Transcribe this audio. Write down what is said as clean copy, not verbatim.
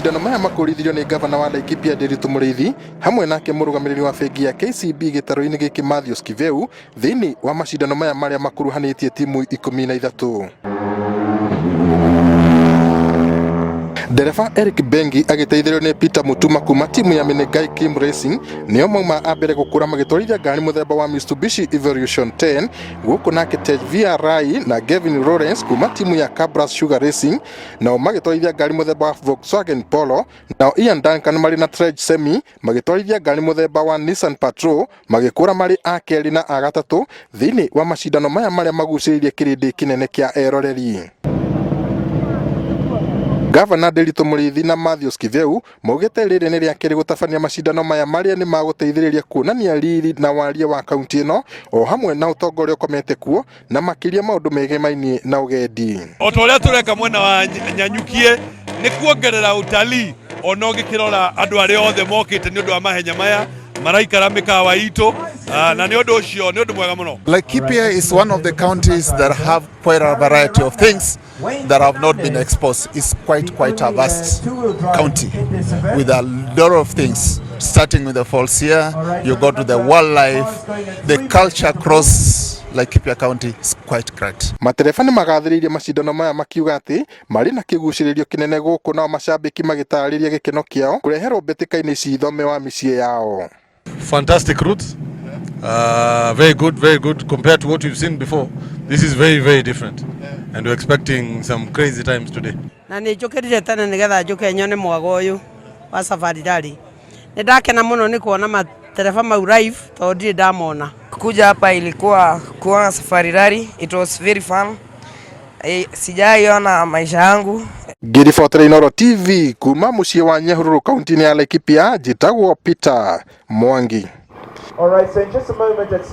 Macindano maya makurithirio ni gavana wa Laikipia Nderitu Mũrĩithi hamwe nake mũrũgamĩrĩri wa bengi ya KCB gĩtarũ-inĩ gĩkĩ Matthews Kiveu thĩinĩ wa macindano maya marĩa makuruhanĩtie timu 13. Dereva Eric Bengi agĩteithĩrĩrio nĩ Peter Mutuma kuma timu ya Menengai Kim Racing nĩo mauma ambere gũkũra magĩtwarithia ngari mũthemba wa Mitsubishi Evolution 10 gũkũ nake Tejvia Rai na Gavin Lawrence kuma timu ya Cabras Sugar Racing nao magĩtwarithia ngari mũthemba wa Volkswagen Polo, nao Ian Duncan marĩ na Trek Semi magĩtwarithia ngari mũthemba wa Nissan Patrol magĩkũra marĩ a kerĩ na a gatatũ thĩinĩ wa macindano maya marĩa magucĩrĩirie kĩrĩndĩ kĩnene kĩa eroreri. Gavana Nderitu Mũrĩithi na Matthews Kiveu maugĩte rĩrĩ nĩ rĩa kerĩ gũtabania macindano maya marĩa nĩ magũteithĩrĩria kuonania riri na waria wa kaunti ĩno o hamwe na ũtongoria ũkomete kuo na makĩria maũndũ megemainie na ũgendi. O ta ũrĩa tũreka mwena wa Nyanyukie nĩ kuongerera utalii ona ũngĩkĩrora andũ arĩa othe mokĩte nĩ ũndũ wa mahenya maya maraikara mĩkawa itũ na nĩ ũndũ ũcio nĩ ũndũ mwega mũno. Laikipia is one of the counties that have quite a variety of things that have not been exposed. It's quite a vast county with a lot of things, starting with the falls here, you go to the wildlife, the culture across Laikipia County is quite great. Matereba nĩ magathĩrĩirie macindano maya makiuga atĩ marĩ na kĩgucĩrĩrio kĩnene gũkũ nao macambĩki magĩtarĩria gĩkeno kĩao kũreherwo mbĩtĩka-inĩ ici thome wa mĩciĩ yao. Fantastic routes, very good compared to what we've seen before. This is very different, and we're expecting some crazy times today. Na nĩ njũkĩrire tene nĩgetha njũke nyone mwago ũyũ wa Safari Rally. Nĩ ndakena mũno nĩ kuona matereba mau live tondũ ndirĩ ndamona. Kuja hapa ilikuwa kuona Safari Rally, it was very fun. Sijaiona maisha yangu. Ngĩribotera Inooro TV kuma mũciĩ wa Nyahururu kaunti-inĩ ya Laikipia, njĩtagwo Peter Mwangi. All right, so in just a moment at